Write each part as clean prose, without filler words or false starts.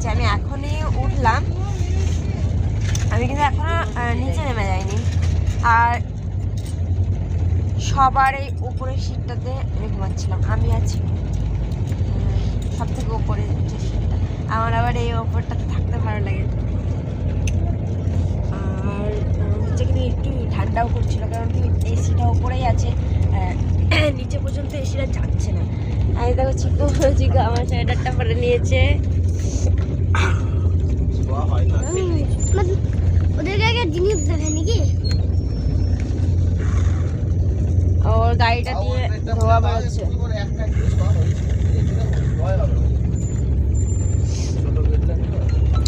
গেছে, আমি এখনই উঠলাম, আমি কিন্তু এখনো নিচে নেমে যাইনি। আর সবার এই উপরের সিটটাতে আমি ঘুমাচ্ছিলাম, আমি আছি সব থেকে উপরে যে সিটটা, আমার আবার এই ওপরটাতে থাকতে ভালো লাগে। আর হচ্ছে কিন্তু একটু ঠান্ডাও করছিল, কারণ কি এসিটা ওপরেই আছে, নিচে পর্যন্ত এসিটা যাচ্ছে না। আমি দেখো চিকু আমার সোয়েটারটা পরে নিয়েছে। ওদেরকে আগে জিনিস দেখায় নাকি? ওর গাড়িটা দিয়ে ধোয়া বেরোচ্ছে।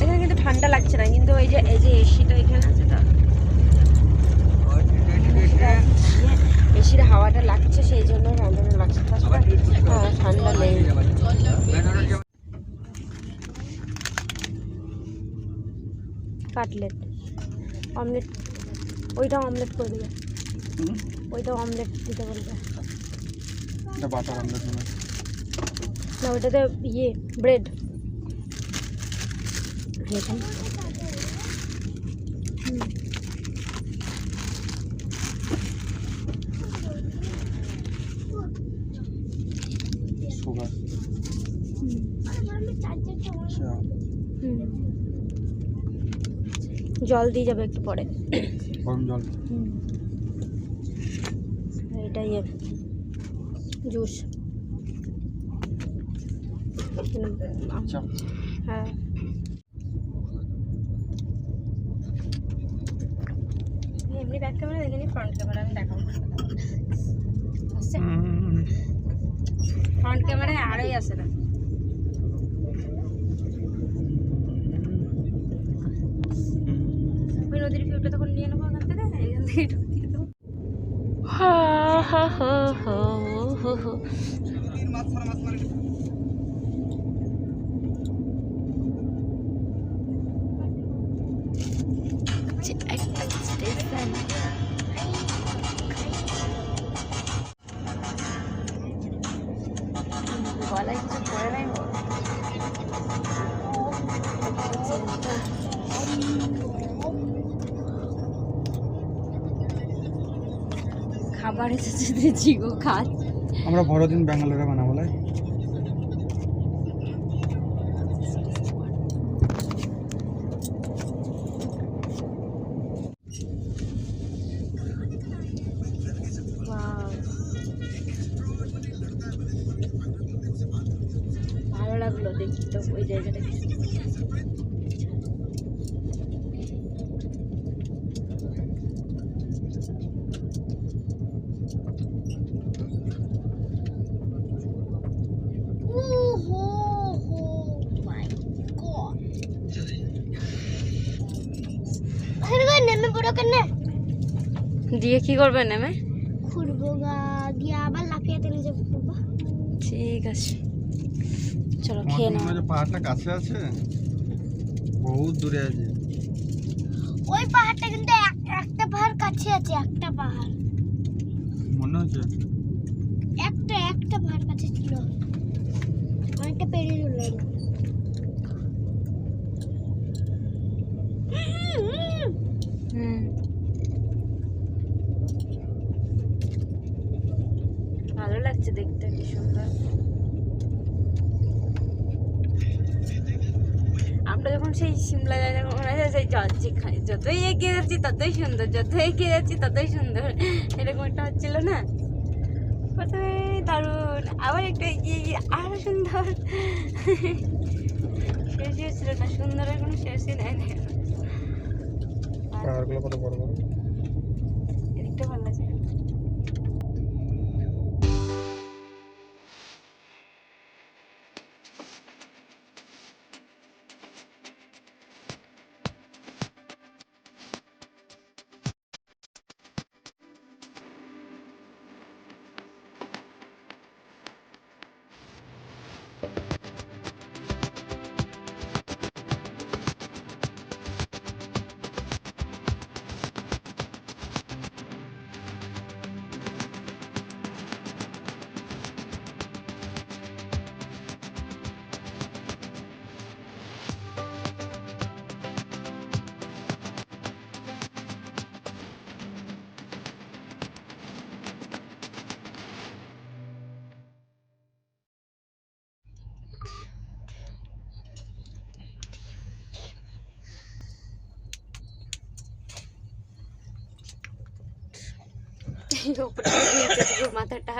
এখানে কিন্তু ঠান্ডা লাগছে না, কিন্তু এই যে এসিটা এখানে আছে তো, এসির হাওয়াটা লাগছে, সেই জন্য ঠান্ডাটা লাগছে, ঠান্ডা নেই। কাটলেট অমলেট, ওইটা অমলেট করে দেবে, ওইটা অমলেট দিতে বলবে, বাটার অমলেট না, ওইটাতে ব্রেড। সুগার, জল দিয়ে যাবে একটু পরে, গরম জল। এটাই জুস। হ্যাঁ এমনি ব্যাক ক্যামেরা দেখিনি, ফ্রন্ট ক্যামেরা আমি দেখাবো। ফ্রন্ট ক্যামেরায় আরই আসে না। ওই নদীর ভিউটা তখন নিয়ে নেবো ওখান থেকে, এইখান থেকে ঢুকিয়ে দেবো। গলায় কিছু পরে নাই, খাবার এসেছে দিয়েছি গো, খাত আমরা বড়দিন ব্যাঙ্গালোরে বানাবো লাই। ভালো লাগলো দেখি তো ওই জায়গাটা। দিয়ে কি করবে নেমে? ঘুরবো গা দিয়ে আবার লাফিয়ে তেলে যাবো। ঠিক আছে চলো খেয়ে নাও। পাহাড়টা কাছে আছে, বহুত দূরে আছে। ওই পাহাড়টা কিন্তু একটা পাহাড় কাছে আছে, একটা পাহাড় মনে হচ্ছে একটা পাহাড় কাছে ছিল, অনেকটা পেরিয়ে চলে এলো। ভালো লাগছে দেখতে, কি সুন্দর। আমরা যখন সেই সিমলা যাই, যখন মনে হয় সেই যেখানে যতই এগিয়ে যাচ্ছি ততই সুন্দর, যত এগিয়ে যাচ্ছি ততই সুন্দর, এরকম একটা হচ্ছিল না? প্রথমে দারুণ, আবার একটু এগিয়ে গিয়ে আরো সুন্দর, শেষই হচ্ছিল না, সুন্দরের কোনো শেষই নেই। পাহাড়গুলো কত বড় বড়। এদিকটা ভালো লাগছে। উপরে নিচে পুরো মাথাটা।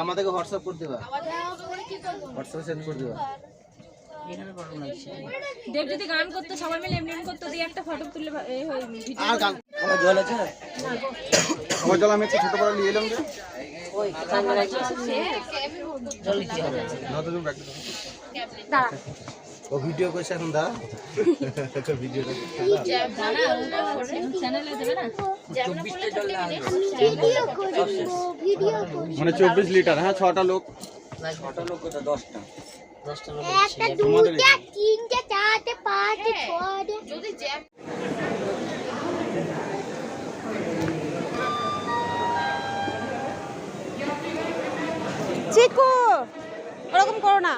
আমাদেরকে হোয়াটসঅ্যাপ করে দেবা, হোয়াটসঅ্যাপে সেন্ড করে দেবা। দেব যদি গান করতো সবাই মিলে এমনি এমনি করতো, দিয়ে একটা ফটো তুলে ভিডিও। আর গান আমার জল আছে, আমার জল আমি একটু ছোট করে নিয়ে এলাম। ওই ক্যামেরা আছে সে জল দিতে হবে না তো তুমি রাখতে দাঁড়া, ও ভিডিও করছে এখন, দাঁড়া ভিডিওটা দাঁড়া চ্যানেলে দেবে না। 24টা জল না ভিডিও করব, ভিডিও করব। মানে 24 লিটার। হ্যাঁ 6টা লোক, 6টা লোক তো 10টা লোক একটা দুটা তিনটা চারটে পাঁচটা ছয়টা যদি জ্যাম। চিকু ওরকম করো না।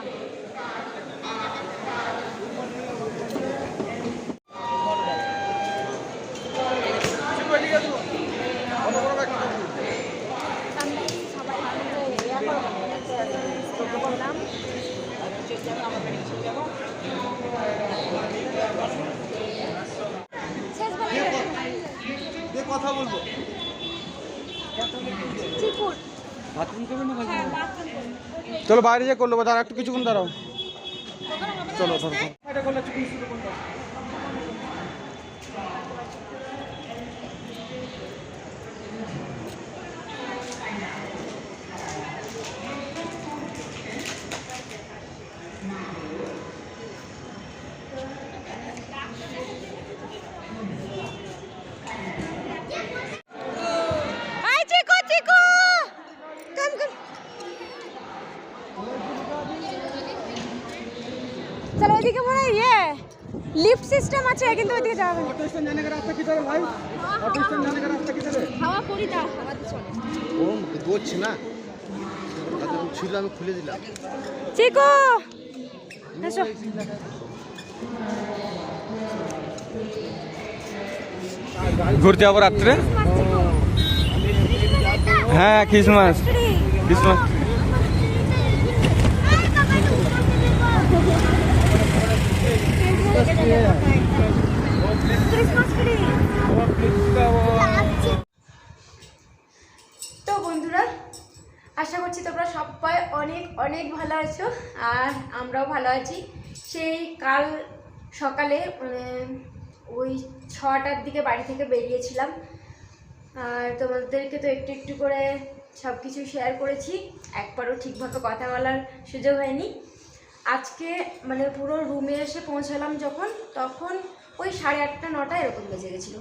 কথা বলবো। চলো বাইরে যে করলো, দাঁড়া একটু কিছুক্ষণ দাঁড়াও। চলো ধরো चलो ওইদিকে মনে হয় ইয়ে লিফট সিস্টেম আছে, কিন্তু ওইদিকে যাওয়া যাবে না। ऑटो स्टैंड जाने का रास्ता किधर है भाई? ऑटो स्टैंड जाने का रास्ता किधर है? হাওয়া পড়ি দাও, হাওয়াতে চলে। ও দোচ্ছে না, ছিল আমি খুলে দিলাম। চিকু এসো। ঘুরতে যাবো রাত্রে। হ্যাঁ ক্রিসমাস, ক্রিসমাস তো বন্ধুরা, আশা করছি তোমরা সবাই অনেক অনেক ভালো আছো, আর আমরাও ভালো আছি। সেই কাল সকালে মানে ওই 6টার দিকে বাড়ি থেকে বেরিয়েছিলাম, আর তোমাদেরকে তো একটু একটু করে সব কিছু শেয়ার করেছি, একবারও ঠিকভাবে কথা বলার সুযোগ হয়নি। আজকে মানে পুরো রুমে এসে পৌঁছালাম যখন, তখন ওই 8:30 9টা এরকম বেজে গেছিলো।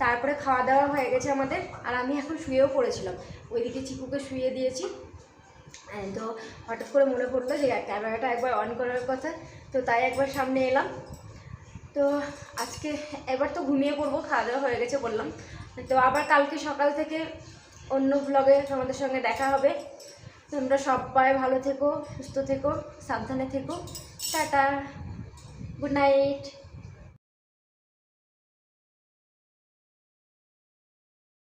তারপরে খাওয়া দাওয়া হয়ে গেছে আমাদের, আর আমি এখন শুয়েও পড়েছিলাম। ওইদিকে চিকুকে শুয়ে দিয়েছি। তো হঠাৎ করে মনে পড়লো যে ক্যামেরাটা একবার অন করার কথা, তো তাই একবার সামনে এলাম। তো আজকে এবার তো ঘুমিয়ে পড়বো, খাওয়া দাওয়া হয়ে গেছে বললাম। তো আবার কালকে সকাল থেকে অন্য ব্লগে তোমাদের সঙ্গে দেখা হবে। তোমরা সবাই ভালো থেকো, সুস্থ থেকো, সাবধানে থেকো। Tata, good night.